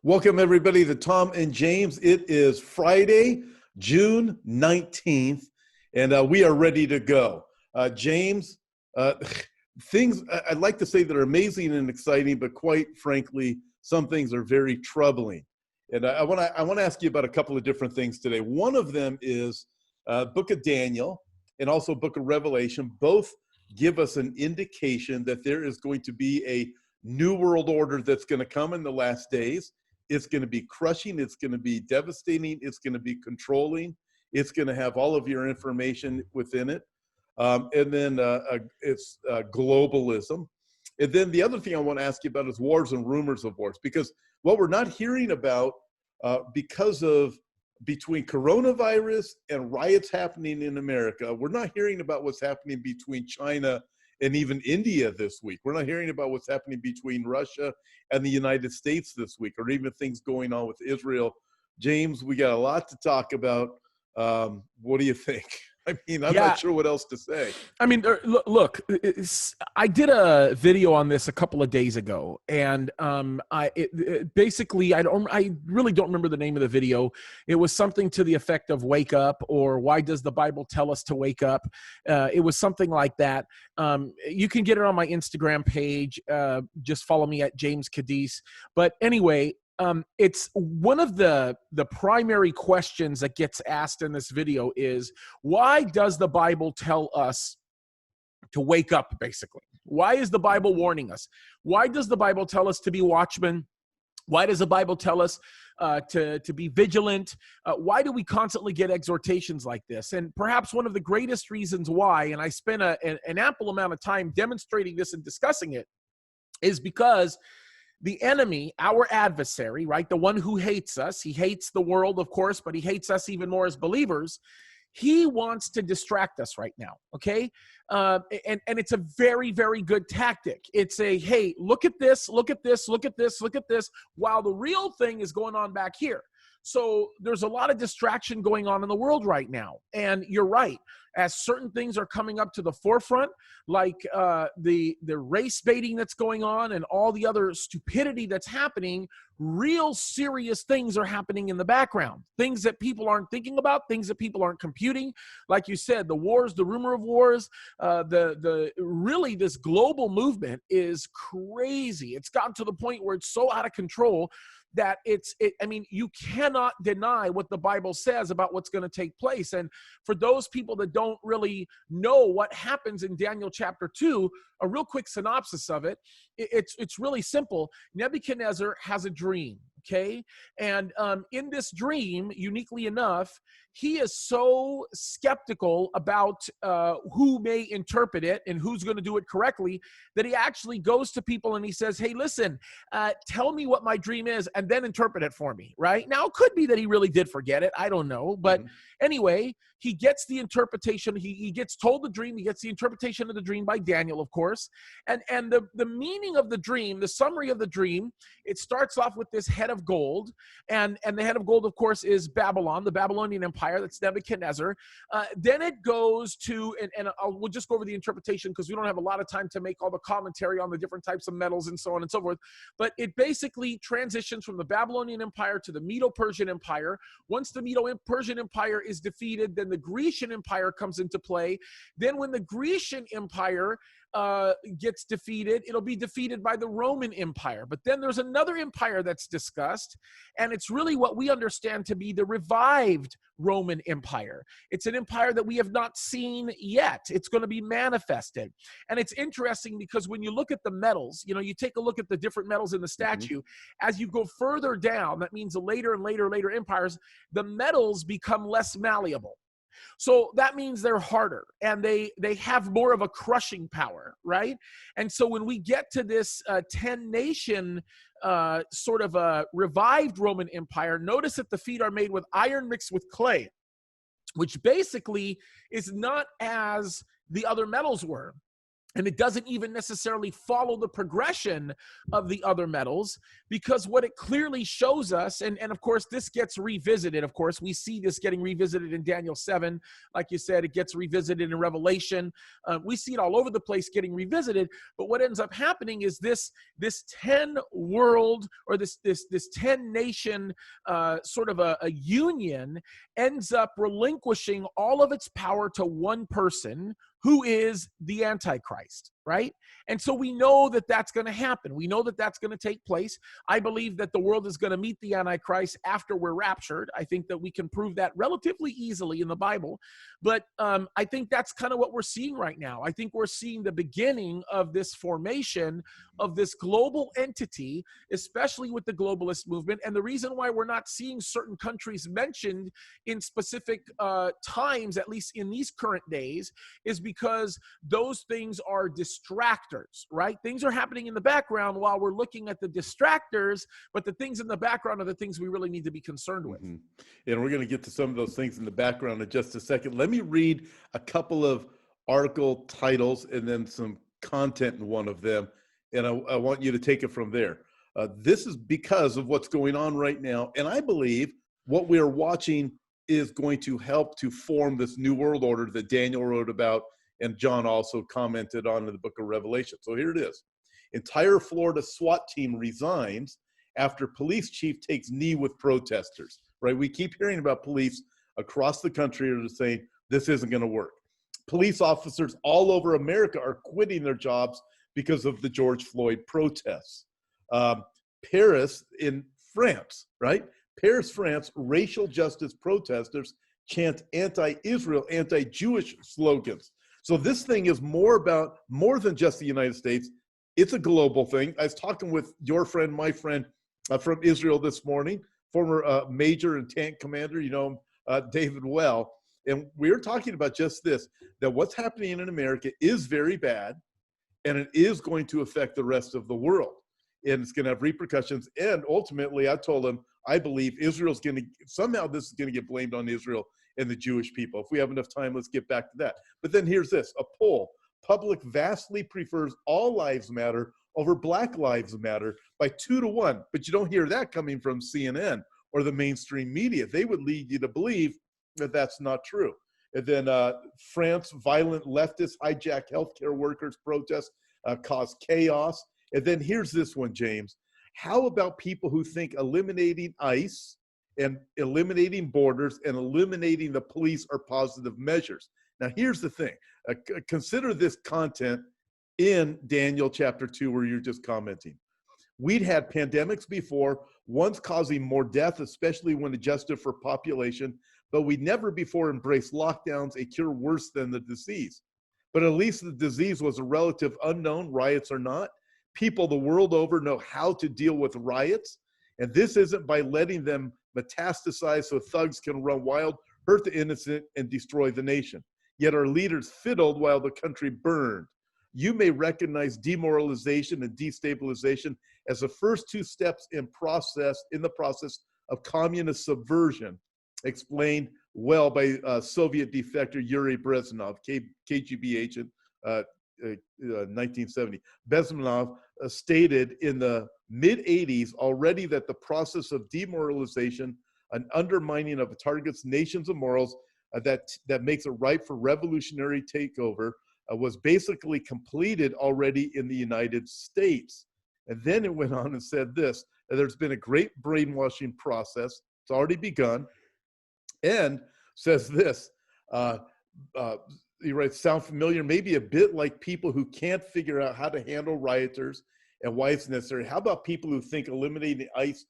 Welcome, everybody, to Tom and James. It is Friday, June 19th, and we are ready to go. James, things I'd like to say that are amazing and exciting, but quite frankly, some things are very troubling. And I want to ask you about a couple of different things today. One of them is Book of Daniel and also Book of Revelation. Both give us an indication that there is going to be a new world order that's going to come in the last days. It's going to be crushing. It's going to be devastating. It's going to be controlling. It's going to have all of your information within it. And then it's globalism. And then the other thing I want to ask you about is wars and rumors of wars, because what we're not hearing about because of between coronavirus and riots happening in America, we're not hearing about what's happening between China and even India this week. We're not hearing about what's happening between Russia and the United States this week, or even things going on with Israel. James, we got a lot to talk about. What do you think? I mean, I'm not sure what else to say. I mean, look, I did a video on this a couple of days ago, and basically, I really don't remember the name of the video. It was something to the effect of "Wake Up" or "Why does the Bible tell us to wake up?" It was something like that. You can get it on my Instagram page. Just follow me at James Cadiz. But anyway. It's one of the primary questions that gets asked in this video is, why does the Bible tell us to wake up, basically? Why is the Bible warning us? Why does the Bible tell us to be watchmen? Why does the Bible tell us to be vigilant? Why do we constantly get exhortations like this? And perhaps one of the greatest reasons why, and I spent an ample amount of time demonstrating this and discussing it, is because the enemy, our adversary, right, the one who hates us, he hates the world, of course, but he hates us even more as believers. He wants to distract us right now, okay? And it's a very, very good tactic. It's a, hey, look at this, look at this, look at this, look at this, while the real thing is going on back here. So there's a lot of distraction going on in the world right now. And you're right. As certain things are coming up to the forefront, like the race baiting that's going on and all the other stupidity that's happening, real serious things are happening in the background. Things that people aren't thinking about, things that people aren't computing. Like you said, the wars, the rumor of wars, really this global movement is crazy. It's gotten to the point where it's so out of control that I mean, you cannot deny what the Bible says about what's going to take place. And for those people that don't really know what happens in Daniel chapter 2, a real quick synopsis of it, it's really simple. Nebuchadnezzar has a dream, okay? And in this dream, uniquely enough, he is so skeptical about who may interpret it and who's going to do it correctly that he actually goes to people and he says, hey, listen, tell me what my dream is and then interpret it for me, right? Now, it could be that he really did forget it. I don't know. But anyway, he gets the interpretation. He gets told the dream. He gets the interpretation of the dream by Daniel, of course. And the meaning of the dream, the summary of the dream, it starts off with this head of gold. And the head of gold, of course, is Babylon, the Babylonian Empire. That's Nebuchadnezzar. Then it goes to, we'll just go over the interpretation because we don't have a lot of time to make all the commentary on the different types of metals and so on and so forth. But it basically transitions from the Babylonian Empire to the Medo-Persian Empire. Once the Medo-Persian Empire is defeated, then the Grecian Empire comes into play. Then when the Grecian Empire gets defeated, it'll be defeated by the Roman Empire. But then there's another empire that's discussed, and it's really what we understand to be the revived Roman Empire. It's an empire that we have not seen yet. It's going to be manifested. And it's interesting because when you look at the metals, you know, you take a look at the different metals in the statue, as you go further down, that means the later and later empires, the metals become less malleable. So that means they're harder and they have more of a crushing power, right? And so when we get to this 10-nation sort of a revived Roman Empire, notice that the feet are made with iron mixed with clay, which basically is not as the other metals were. And it doesn't even necessarily follow the progression of the other metals, because what it clearly shows us, and of course, this gets revisited. Of course, we see this getting revisited in Daniel 7. Like you said, it gets revisited in Revelation. We see it all over the place getting revisited. But what ends up happening is this 10 world, or this 10 nation sort of a union ends up relinquishing all of its power to one person, who is the Antichrist, right? And so we know that that's going to happen. We know that that's going to take place. I believe that the world is going to meet the Antichrist after we're raptured. I think that we can prove that relatively easily in the Bible. But I think that's kind of what we're seeing right now. I think we're seeing the beginning of this formation of this global entity, especially with the globalist movement. And the reason why we're not seeing certain countries mentioned in specific times, at least in these current days, is because those things are distractors, right? Things are happening in the background while we're looking at the distractors, but the things in the background are the things we really need to be concerned with. Mm-hmm. And we're going to get to some of those things in the background in just a second. Let me read a couple of article titles and then some content in one of them, and I want you to take it from there. This is because of what's going on right now, and I believe what we are watching is going to help to form this new world order that Daniel wrote about and John also commented on in the book of Revelation. So here it is. Entire Florida SWAT team resigns after police chief takes knee with protesters, right? We keep hearing about police across the country are saying this isn't going to work. Police officers all over America are quitting their jobs because of the George Floyd protests. Paris in France, right? Paris, France, racial justice protesters chant anti-Israel, anti-Jewish slogans. So this thing is more than just the United States. It's a global thing. I was talking with your friend, my friend from Israel this morning, former major and tank commander, David Well. And we were talking about just this, that what's happening in America is very bad, and it is going to affect the rest of the world. And it's going to have repercussions. And ultimately, I told him, I believe Israel's going to, somehow this is going to get blamed on Israel and the Jewish people. If we have enough time, let's get back to that. But then here's this, a poll. Public vastly prefers all lives matter over Black Lives Matter by 2-1. But you don't hear that coming from CNN or the mainstream media. They would lead you to believe that that's not true. And then France, violent leftists hijack healthcare workers' protests, cause chaos. And then here's this one, James. How about people who think eliminating ICE and eliminating borders and eliminating the police are positive measures? Now, here's the thing. Consider this content in Daniel chapter 2, where you're just commenting. We'd had pandemics before, one's causing more death, especially when adjusted for population, but we never before embraced lockdowns, a cure worse than the disease. But at least the disease was a relative unknown, riots or not. People the world over know how to deal with riots, and this isn't by letting them metastasize so thugs can run wild, hurt the innocent, and destroy the nation. Yet our leaders fiddled while the country burned. You may recognize demoralization and destabilization as the first two steps in the process of communist subversion, explained well by Soviet defector Yuri Brezhnev, KGB agent, 1970. Bezmenov stated in the mid-'80s already that the process of demoralization, an undermining of a target's nations and morals that makes it ripe for revolutionary takeover, was basically completed already in the United States. And then it went on and said this, that there's been a great brainwashing process. It's already begun. And says this, he writes, sound familiar? Maybe a bit like people who can't figure out how to handle rioters and why it's necessary. How about people who think eliminating ICE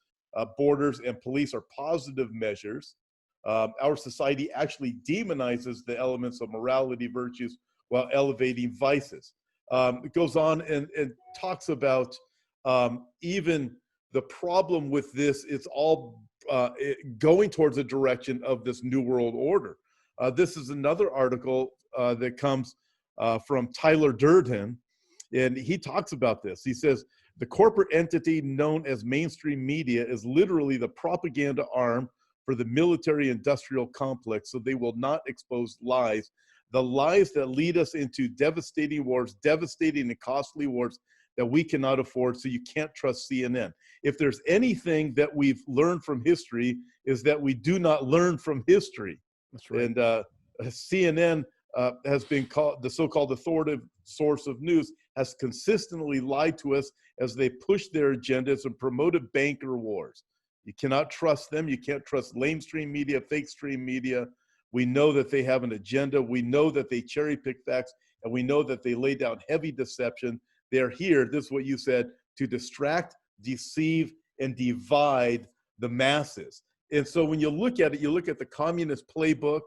borders and police are positive measures? Our society actually demonizes the elements of morality, virtues, while elevating vices. It goes on and talks about even the problem with this, it's all going towards a direction of this new world order. This is another article that comes from Tyler Durden, and he talks about this. He says, the corporate entity known as mainstream media is literally the propaganda arm for the military-industrial complex, so they will not expose lies the lies that lead us into devastating wars, devastating and costly wars that we cannot afford. So you can't trust CNN. If there's anything that we've learned from history, is that we do not learn from history. That's right. And CNN has been called the so-called authoritative source of news, has consistently lied to us as they push their agendas and promoted banker wars. You cannot trust them. You can't trust lamestream media, fake stream media. We know that they have an agenda. We know that they cherry pick facts, and we know that they lay down heavy deception. They're here, this is what you said, to distract, deceive, and divide the masses. And so when you look at it, you look at the communist playbook,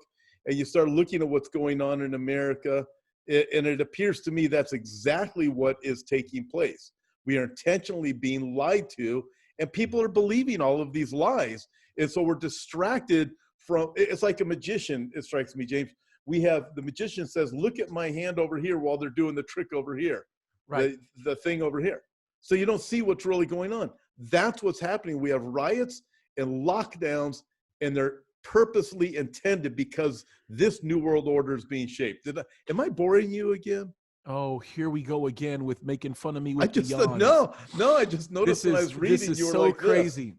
and you start looking at what's going on in America, and it appears to me that's exactly what is taking place. We are intentionally being lied to, and people are believing all of these lies. And so we're distracted from, it's like a magician, it strikes me, James. We have, the magician says, look at my hand over here while they're doing the trick over here, Right. the thing over here. So you don't see what's really going on. That's what's happening. We have riots and lockdowns, and they're purposely intended because this new world order is being shaped. Am I boring you again? Oh, here we go again with making fun of me with I just the yawns. no, I just noticed when I was reading, this is you were so like crazy.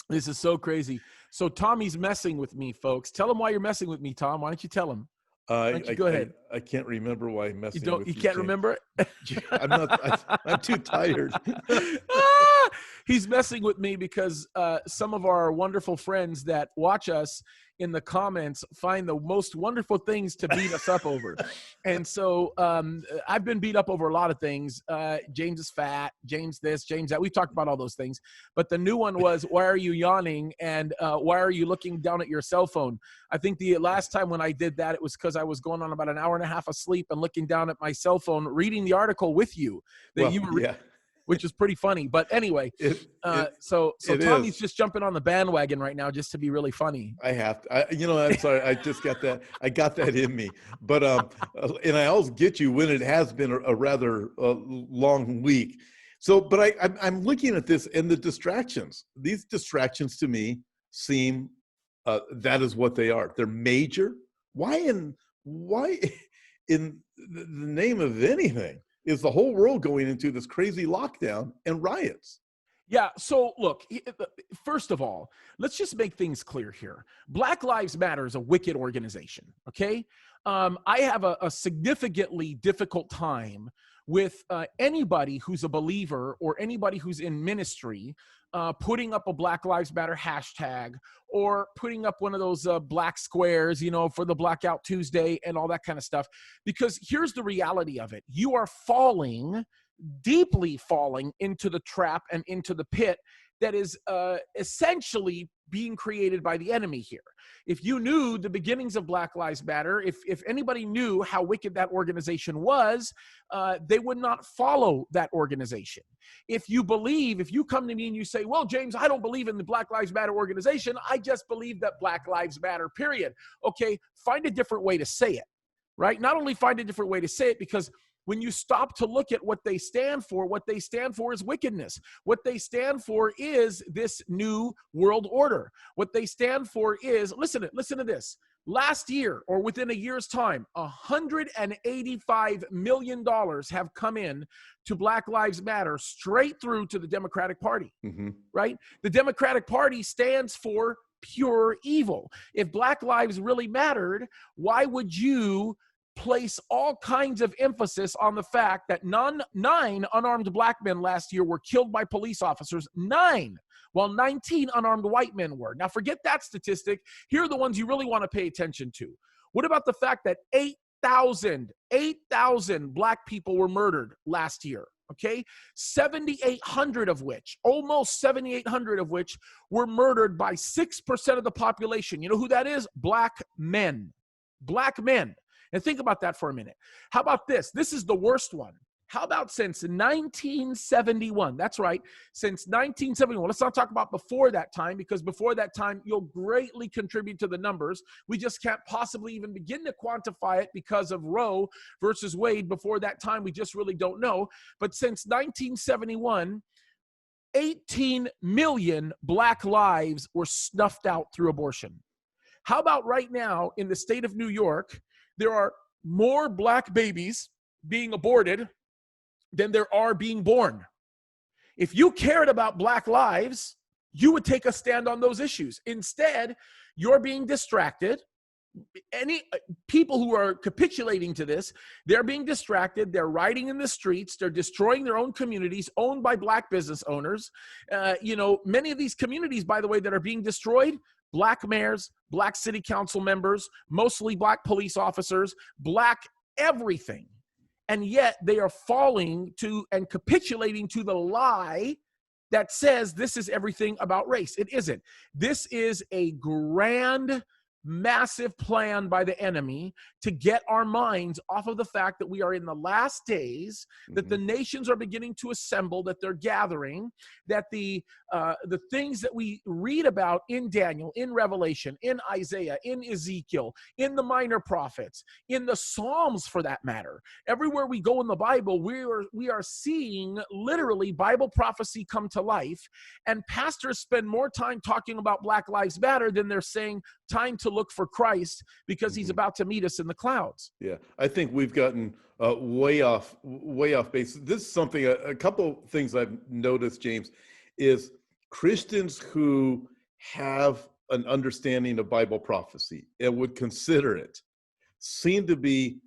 This is so crazy. So Tommy's messing with me, folks. Tell him why you're messing with me, Tom. Why don't you tell him? Why don't you go ahead? I can't remember why I'm messing. You can't remember it? I'm not. I'm too tired. He's messing with me because some of our wonderful friends that watch us in the comments find the most wonderful things to beat us up over. And so I've been beat up over a lot of things. James is fat, James this, James that. We've talked about all those things. But the new one was, why are you yawning? And why are you looking down at your cell phone? I think the last time when I did that, it was because I was going on about an hour and a half of sleep and looking down at my cell phone, reading the article with you that you were reading. Which is pretty funny. But anyway, so Tommy's just jumping on the bandwagon right now just to be really funny. I have to. I'm sorry. I just got that. I got that in me. But and I always get you when it has been a rather long week. So, but I'm looking at this and the distractions. These distractions to me seem that is what they are. They're major. Why in the name of anything is the whole world going into this crazy lockdown and riots? Yeah. So look, first of all, let's just make things clear here. Black Lives Matter is a wicked organization. Okay. I have a significantly difficult time with anybody who's a believer or anybody who's in ministry putting up a Black Lives Matter hashtag or putting up one of those black squares, for the Blackout Tuesday and all that kind of stuff. Because here's the reality of it. You are deeply falling into the trap and into the pit that is essentially being created by the enemy here. If you knew the beginnings of Black Lives Matter, if anybody knew how wicked that organization was, they would not follow that organization. If you come to me and you say, well, James, I don't believe in the Black Lives Matter organization. I just believe that Black Lives Matter, period. Okay, find a different way to say it, right? Not only find a different way to say it, because when you stop to look at what they stand for is wickedness. What they stand for is this new world order. What they stand for is, listen to this. Last year, or within a year's time, $185 million have come in to Black Lives Matter straight through to the Democratic Party, right? The Democratic Party stands for pure evil. If Black lives really mattered, why would you place all kinds of emphasis on the fact that 9 unarmed black men last year were killed by police officers, 9, while 19 unarmed white men were? Now forget that statistic. Here are the ones you really want to pay attention to. What about the fact that 8,000 black people were murdered last year? Okay, 7,800 of which, almost 7,800 of which were murdered by 6% of the population. You know who that is? Black men. Black men. And think about that for a minute. How about this? This is the worst one. How about since 1971? That's right, since 1971. Let's not talk about before that time, because before that time, you'll greatly contribute to the numbers. We just can't possibly even begin to quantify it because of Roe versus Wade. Before that time, we just really don't know. But since 1971, 18 million black lives were snuffed out through abortion. How about right now in the state of New York, there are more black babies being aborted than there are being born. If you cared about black lives, you would take a stand on those issues. Instead, you're being distracted. Any people who are capitulating to this, they're being distracted. They're rioting in the streets. They're destroying their own communities owned by black business owners. Many of these communities, by the way, that are being destroyed, black mayors, black city council members, mostly black police officers, black everything. And yet they are falling to and capitulating to the lie that says this is everything about race. It isn't. This is a grand, massive plan by the enemy to get our minds off of the fact that we are in the last days, that the nations are beginning to assemble, that they're gathering, that the things that we read about in Daniel, in Revelation, in Isaiah, in Ezekiel, in the minor prophets, in the Psalms for that matter, everywhere we go in the Bible, we are seeing literally Bible prophecy come to life, and pastors spend more time talking about Black Lives Matter than they're saying time to look for Christ because he's about to meet us in the clouds. Yeah, I think we've gotten way off base. This is something, a couple things I've noticed, James, is Christians who have an understanding of Bible prophecy and would consider it seem to be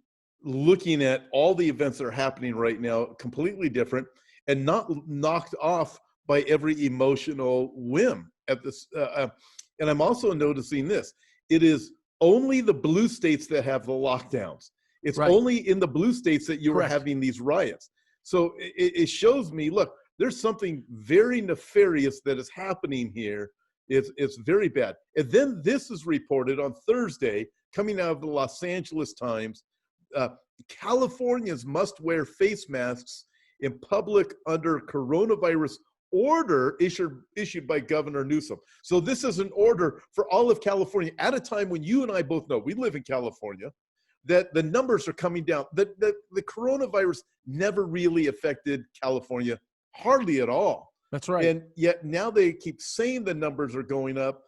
looking at all the events that are happening right now completely different and not knocked off by every emotional whim at this. And I'm also noticing this. It is only the blue states that have the lockdowns. It's right. only in the blue states that you Correct. are having these riots. So it shows me, look, there's something very nefarious that is happening here. It's very bad. And then this is reported on Thursday, coming out of the Los Angeles Times. Californians must wear face masks in public under coronavirus order issued by Governor Newsom. So this is an order for all of California at a time when you and I both know, we live in California, that the numbers are coming down. The coronavirus never really affected California, hardly at all. That's right. And yet now they keep saying the numbers are going up.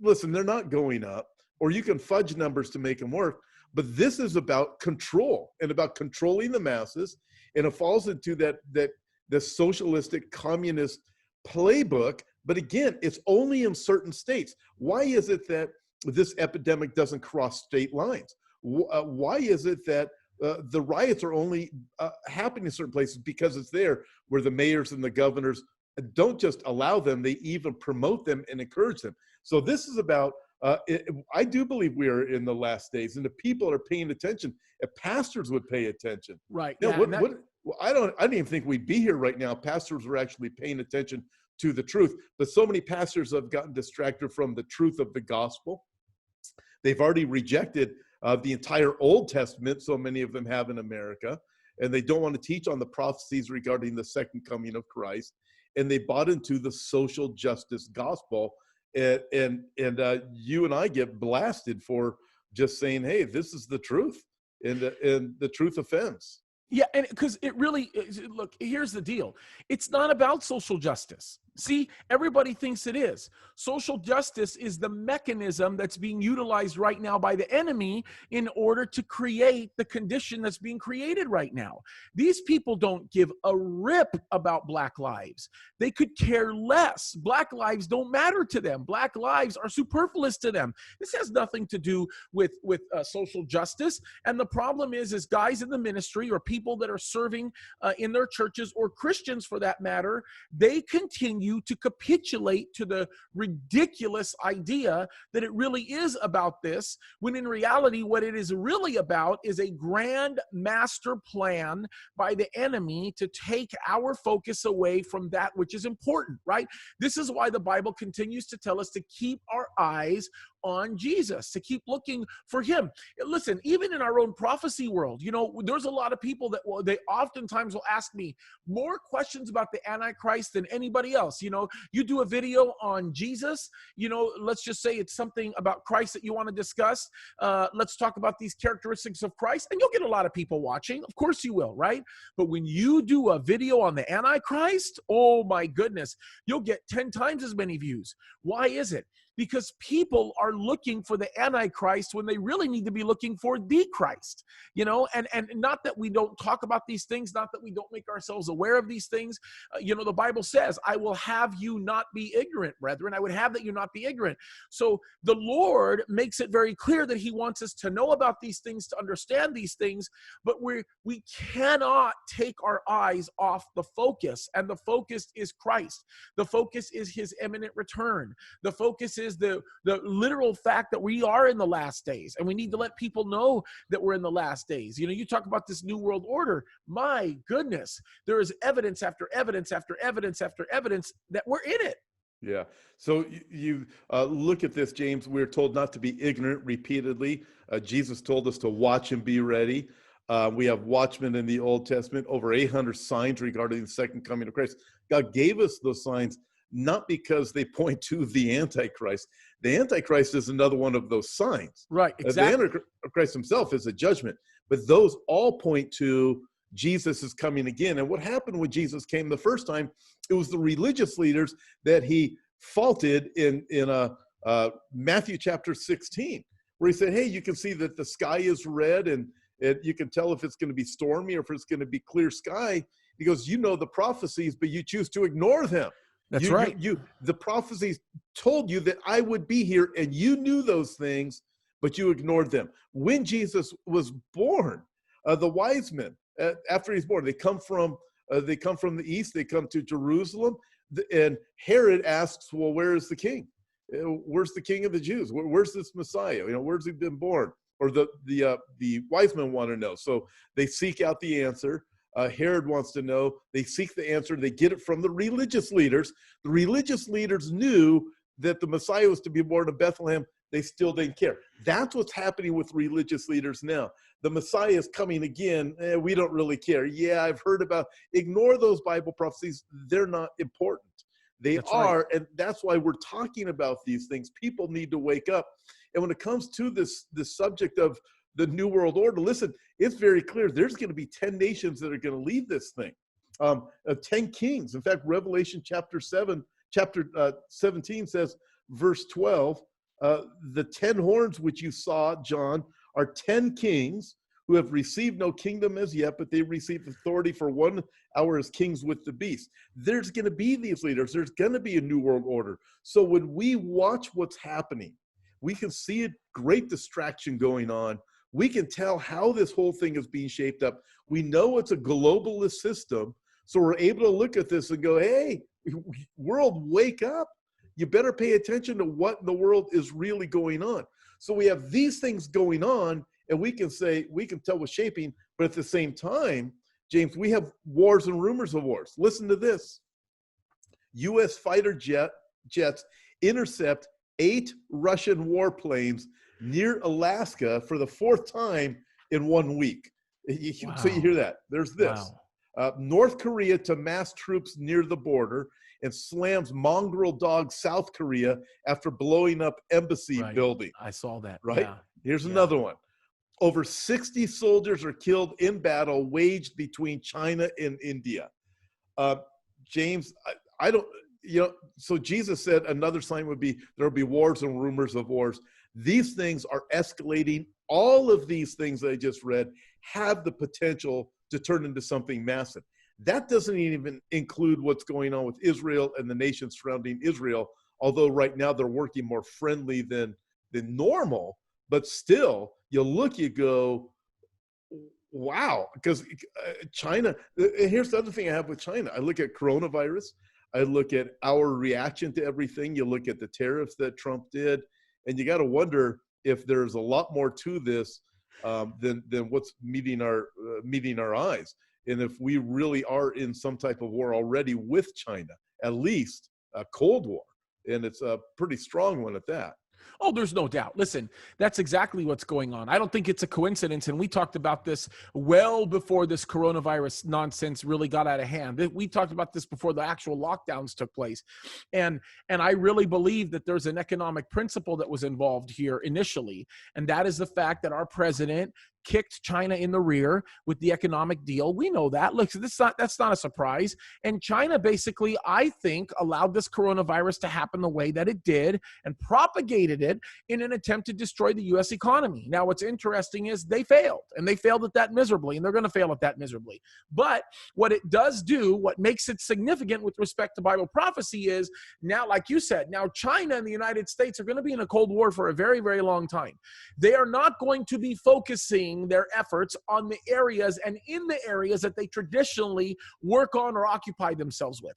Listen, they're not going up, or you can fudge numbers to make them work. But this is about control and about controlling the masses. And it falls into the socialistic communist playbook. But again, it's only in certain states. Why is it that this epidemic doesn't cross state lines? Why is it that the riots are only happening in certain places? Because it's there where the mayors and the governors don't just allow them, they even promote them and encourage them. So this is about, I do believe we are in the last days, and the people are paying attention. If pastors would pay attention. Right. Now, Yeah, well, I didn't even think we'd be here right now. Pastors were actually paying attention to the truth. But so many pastors have gotten distracted from the truth of the gospel. They've already rejected the entire Old Testament, so many of them have in America, and they don't want to teach on the prophecies regarding the second coming of Christ. And they bought into the social justice gospel. And you and I get blasted for just saying, hey, this is the truth. And the truth offends. Yeah, and because it really is, look, here's the deal. It's not about social justice. See, everybody thinks it is. Social justice is the mechanism that's being utilized right now by the enemy in order to create the condition that's being created right now. These people don't give a rip about Black lives. They could care less. Black lives don't matter to them. Black lives are superfluous to them. This has nothing to do with social justice. And the problem is guys in the ministry or people that are serving in their churches, or Christians for that matter, they continue to capitulate to the ridiculous idea that it really is about this, when in reality what it is really about is a grand master plan by the enemy to take our focus away from that which is important, right? This is why the Bible continues to tell us to keep our eyes on Jesus, to keep looking for him. Listen, even in our own prophecy world, there's a lot of people that they oftentimes will ask me more questions about the Antichrist than anybody else. You do a video on Jesus, let's just say it's something about Christ that you want to discuss. Let's talk about these characteristics of Christ, and you'll get a lot of people watching. Of course you will, right? But when you do a video on the Antichrist, oh my goodness, you'll get 10 times as many views. Why is it? because people are looking for the Antichrist when they really need to be looking for the Christ, and not that we don't talk about these things, not that we don't make ourselves aware of these things. The Bible says, I will have you not be ignorant, brethren. I would have that you not be ignorant. So the Lord makes it very clear that he wants us to know about these things, to understand these things, but we cannot take our eyes off the focus, and the focus is Christ. The focus is his imminent return. The focus is the literal fact that we are in the last days, and we need to let people know that we're in the last days. You talk about this new world order. My goodness, there is evidence after evidence after evidence after evidence that we're in it. Yeah. So you look at this, James. We're told not to be ignorant repeatedly. Jesus told us to watch and be ready. We have watchmen in the Old Testament, over 800 signs regarding the second coming of Christ. God gave us those signs not because they point to the Antichrist. The Antichrist is another one of those signs. Right, exactly. The Antichrist himself is a judgment, but those all point to Jesus is coming again. And what happened when Jesus came the first time, it was the religious leaders that he faulted in Matthew chapter 16, where he said, hey, you can see that the sky is red, and you can tell if it's going to be stormy or if it's going to be clear sky. He goes, you know the prophecies, but you choose to ignore them. That's right. The prophecies told you that I would be here, and you knew those things, but you ignored them. When Jesus was born, the wise men, after he's born, they come from the east. They come to Jerusalem, and Herod asks, "Well, where is the king? Where's the king of the Jews? Where's this Messiah? Where's he been born?" Or the wise men want to know, so they seek out the answer. Herod wants to know. They seek the answer. They get it from the religious leaders. The religious leaders knew that the Messiah was to be born in Bethlehem. They still didn't care. That's what's happening with religious leaders now. The Messiah is coming again. We don't really care. Yeah, I've heard about. Ignore those Bible prophecies. They're not important. That's are, right. And that's why we're talking about these things. People need to wake up. And when it comes to this subject of the New World Order, listen, it's very clear. There's going to be 10 nations that are going to lead this thing. 10 kings. In fact, Revelation chapter 17 says, verse 12, the 10 horns which you saw, John, are 10 kings who have received no kingdom as yet, but they received authority for 1 hour as kings with the beast. There's going to be these leaders. There's going to be a new world order. So when we watch what's happening, we can see a great distraction going on. We can tell how this whole thing is being shaped up. We know it's a globalist system. So we're able to look at this and go, hey, world, wake up. You better pay attention to what in the world is really going on. So we have these things going on, and we can tell what's shaping, but at the same time, James, we have wars and rumors of wars. Listen to this. U.S. fighter jets intercept 8 Russian warplanes near Alaska for the 4th time in 1 week. Wow. So you hear that. There's this. Wow. North Korea to mass troops near the border and slams mongrel dog South Korea after blowing up embassy building. I saw that. Right? Yeah. Here's another one. Over 60 soldiers are killed in battle waged between China and India. James, I don't, so Jesus said another sign would be there will be wars and rumors of wars. These things are escalating. All of these things that I just read have the potential to turn into something massive. That doesn't even include what's going on with Israel and the nations surrounding Israel, although right now they're working more friendly than normal. But still, you go, wow, because China, here's the other thing I have with China. I look at coronavirus. I look at our reaction to everything. You look at the tariffs that Trump did, and you got to wonder if there's a lot more to this than what's meeting our eyes. And if we really are in some type of war already with China, at least a Cold War, and it's a pretty strong one at that. Oh, there's no doubt. Listen, that's exactly what's going on. I don't think it's a coincidence, and we talked about this well before this coronavirus nonsense really got out of hand. We talked about this before the actual lockdowns took place, and I really believe that there's an economic principle that was involved here initially, and that is the fact that our president kicked China in the rear with the economic deal. We know that. Look, that's not a surprise. And China basically, I think, allowed this coronavirus to happen the way that it did and propagated it in an attempt to destroy the U.S. economy. Now, what's interesting is they failed, and they failed at that miserably, and they're going to fail at that miserably. But what it does do, what makes it significant with respect to Bible prophecy is now, like you said, now China and the United States are going to be in a Cold War for a very, very long time. They are not going to be focusing their efforts on the areas and in the areas that they traditionally work on or occupy themselves with.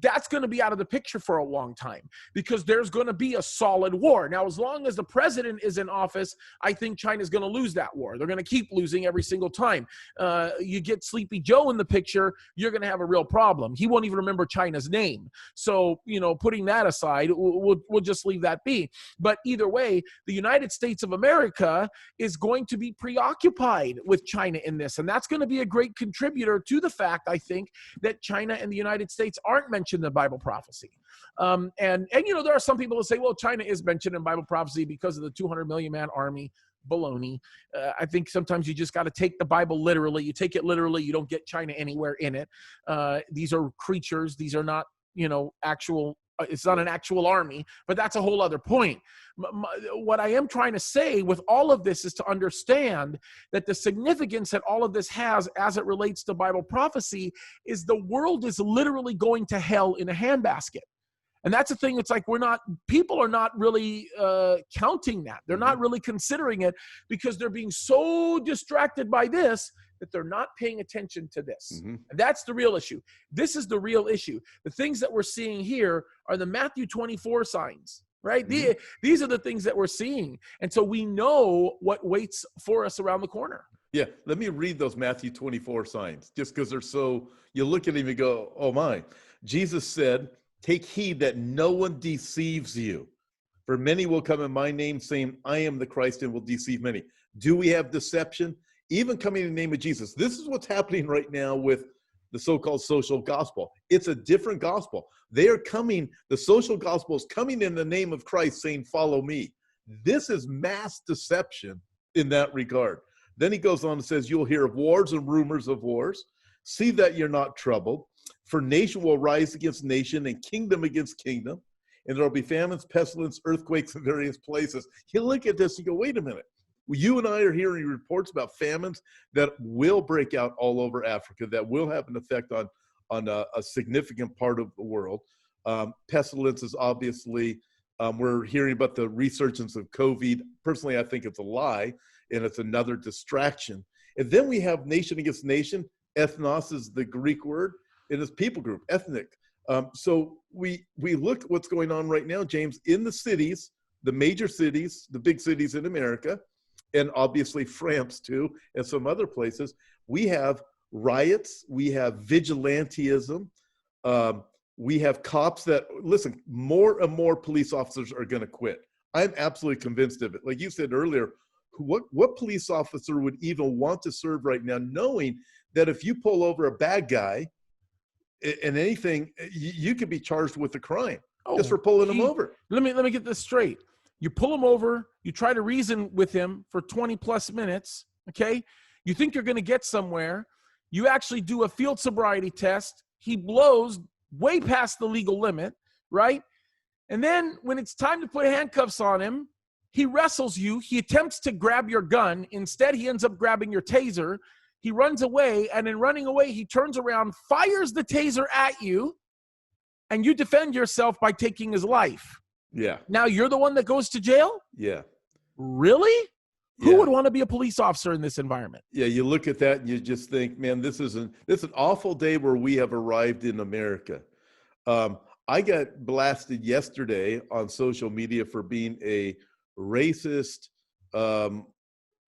That's going to be out of the picture for a long time because there's going to be a solid war. Now, as long as the president is in office, I think China's going to lose that war. They're going to keep losing every single time. You get Sleepy Joe in the picture, you're going to have a real problem. He won't even remember China's name. So, putting that aside, we'll just leave that be. But either way, the United States of America is going to be preoccupied with China in this. And that's going to be a great contributor to the fact, I think, that China and the United States aren't mentioned in Bible prophecy. And there are some people who say, well, China is mentioned in Bible prophecy because of the 200 million man army. Baloney. I think sometimes you just got to take the Bible literally. You take it literally, you don't get China anywhere in it. These are creatures. These are not, actual. It's not an actual army, but that's a whole other point. What I am trying to say with all of this is to understand that the significance that all of this has as it relates to Bible prophecy is the world is literally going to hell in a handbasket. And that's the thing. It's like people are not really counting that. They're not really considering it because they're being so distracted by this that they're not paying attention to this. And that's the real issue. This is the real issue. The things that we're seeing here are the Matthew 24 signs, right? These are the things that we're seeing. And so we know what waits for us around the corner. Yeah, let me read those Matthew 24 signs, just because they're so, you look at him and go, oh my. Jesus said, take heed that no one deceives you. For many will come in my name saying, I am the Christ, and will deceive many. Do we have deception? Even coming in the name of Jesus. This is what's happening right now with the so-called social gospel. It's a different gospel. They are coming, the social gospel is coming in the name of Christ saying, follow me. This is mass deception in that regard. Then he goes on and says, you'll hear of wars and rumors of wars. See that you're not troubled. For nation will rise against nation and kingdom against kingdom. And there will be famines, pestilence, earthquakes in various places. You look at this, you go, wait a minute. You and I are hearing reports about famines that will break out all over Africa, that will have an effect on a significant part of the world. Pestilence is obviously, we're hearing about the resurgence of COVID. Personally, I think it's a lie, and it's another distraction. And then we have nation against nation. Ethnos is the Greek word. It is people group, ethnic. So we look at what's going on right now, James, in the cities, the major cities, the big cities in America, and obviously France too, and some other places. We have riots, we have vigilantism, we have cops that, listen, more and more police officers are going to quit. I'm absolutely convinced of it. Like you said earlier, what police officer would even want to serve right now, knowing that if you pull over a bad guy and anything, you could be charged with a crime just for pulling him over. Let me get this straight. You pull him over, you try to reason with him for 20 plus minutes, okay? You think you're going to get somewhere. You actually do a field sobriety test. He blows way past the legal limit, right? And then when it's time to put handcuffs on him, he wrestles you. He attempts to grab your gun. Instead, he ends up grabbing your taser. He runs away, and in running away, he turns around, fires the taser at you, and you defend yourself by taking his life. Yeah. Now you're the one that goes to jail? Yeah. Really? Yeah. Who would want to be a police officer in this environment? Yeah, you look at that and you just think, man, this is an awful day where we have arrived in America. I got blasted yesterday on social media for being a racist,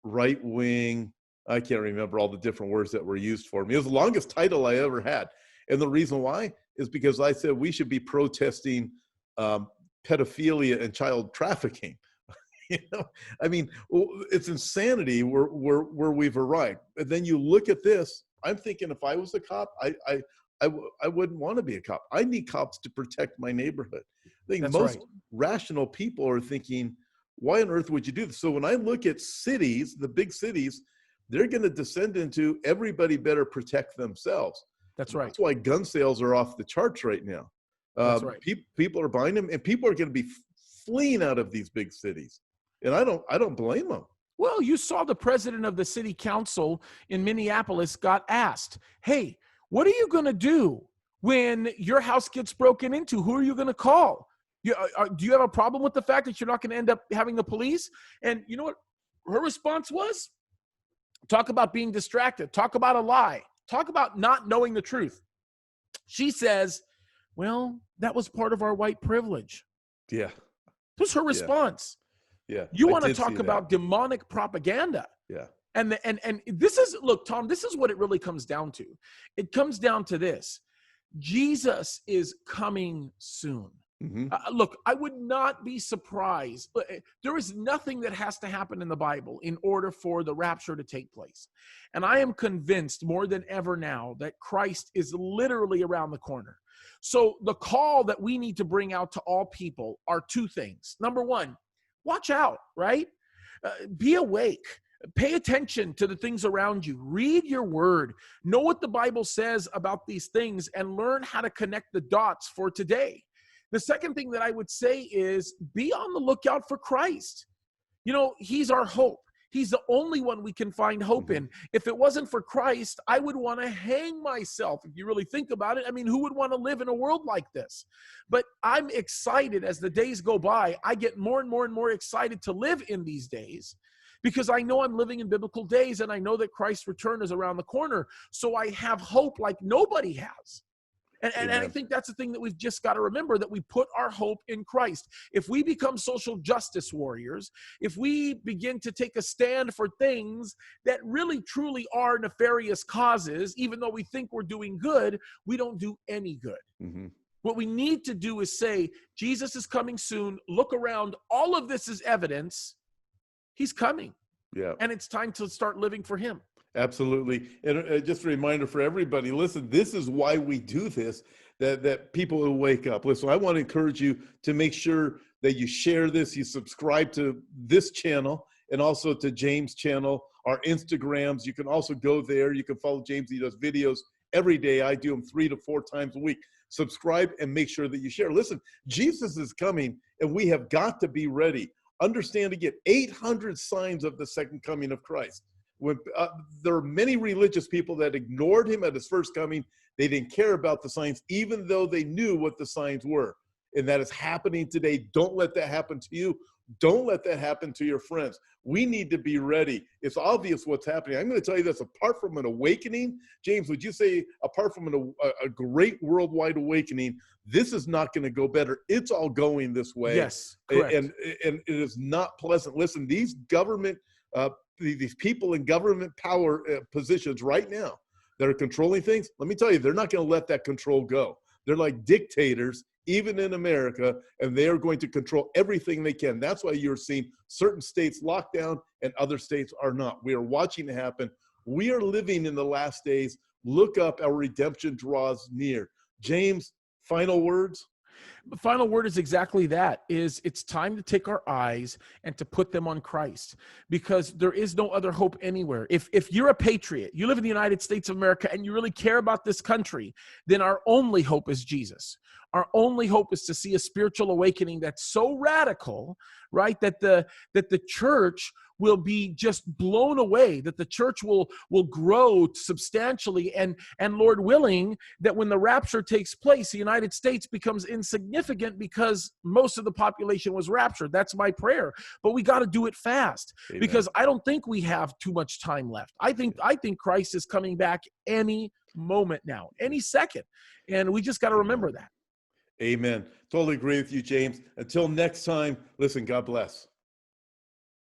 right-wing, I can't remember all the different words that were used for me. It was the longest title I ever had. And the reason why is because I said we should be protesting pedophilia and child trafficking. I mean, it's insanity where we've arrived. And then you look at this, I'm thinking if I was a cop, I wouldn't want to be a cop. I need cops to protect my neighborhood. I think most rational people are thinking, why on earth would you do this? So when I look at cities, the big cities, they're going to descend into everybody better protect themselves. That's right. That's why gun sales are off the charts right now. That's right. People are buying them, and people are going to be fleeing out of these big cities. And I don't blame them. Well, you saw the president of the city council in Minneapolis got asked, hey, what are you going to do when your house gets broken into? Who are you going to call? Do you have a problem with the fact that you're not going to end up having the police? And you know what her response was? Talk about being distracted. Talk about a lie. Talk about not knowing the truth. She says, well, that was part of our white privilege. Yeah. That was her response. Yeah. You want to talk about demonic propaganda. Yeah. And this is, look, Tom, this is what it really comes down to. It comes down to this. Jesus is coming soon. Mm-hmm. Look, I would not be surprised. There is nothing that has to happen in the Bible in order for the rapture to take place. And I am convinced more than ever now that Christ is literally around the corner. So the call that we need to bring out to all people are two things. Number one, watch out, right? Be awake. Pay attention to the things around you. Read your word. Know what the Bible says about these things and learn how to connect the dots for today. The second thing that I would say is be on the lookout for Christ. You know, he's our hope. He's the only one we can find hope in. If it wasn't for Christ, I would want to hang myself. If you really think about it, I mean, who would want to live in a world like this? But I'm excited as the days go by. I get more and more and more excited to live in these days because I know I'm living in biblical days and I know that Christ's return is around the corner. So I have hope like nobody has. And I think that's the thing that we've just got to remember, that we put our hope in Christ. If we become social justice warriors, if we begin to take a stand for things that really truly are nefarious causes, even though we think we're doing good, we don't do any good. Mm-hmm. What we need to do is say, Jesus is coming soon. Look around. All of this is evidence. He's coming. Yeah. And it's time to start living for him. Absolutely. And just a reminder for everybody, listen, this is why we do this, that people will wake up. Listen, I want to encourage you to make sure that you share this, you subscribe to this channel and also to James' channel, our Instagrams. You can also go there. You can follow James. He does videos every day. I do them 3 to 4 times a week. Subscribe and make sure that you share. Listen, Jesus is coming and we have got to be ready. Understand again, 800 signs of the second coming of Christ. When there are many religious people that ignored him at his first coming. They didn't care about the signs, even though they knew what the signs were. And that is happening today. Don't let that happen to you. Don't let that happen to your friends. We need to be ready. It's obvious what's happening. I'm going to tell you this, apart from an awakening, James, would you say apart from a great worldwide awakening, this is not going to go better. It's all going this way. Yes, correct. And it is not pleasant. Listen, these government these people in government power positions right now that are controlling things, let me tell you, they're not going to let that control go. They're like dictators, even in America, and they are going to control everything they can. That's why you're seeing certain states locked down and other states are not. We are watching it happen. We are living in the last days. Look up, our redemption draws near. James, final words? The final word is exactly that, is it's time to take our eyes and to put them on Christ, because there is no other hope anywhere. If you're a patriot, you live in the United States of America and you really care about this country, then our only hope is Jesus. Our only hope is to see a spiritual awakening that's so radical, right, that the church will be just blown away, that the church will grow substantially, and Lord willing, that when the rapture takes place, the United States becomes insignificant because most of the population was raptured. That's my prayer. But we got to do it fast. Amen. Because I don't think we have too much time left. I think Christ is coming back any moment now, any second. And we just got to remember that. Amen. Totally agree with you, James. Until next time, listen, God bless.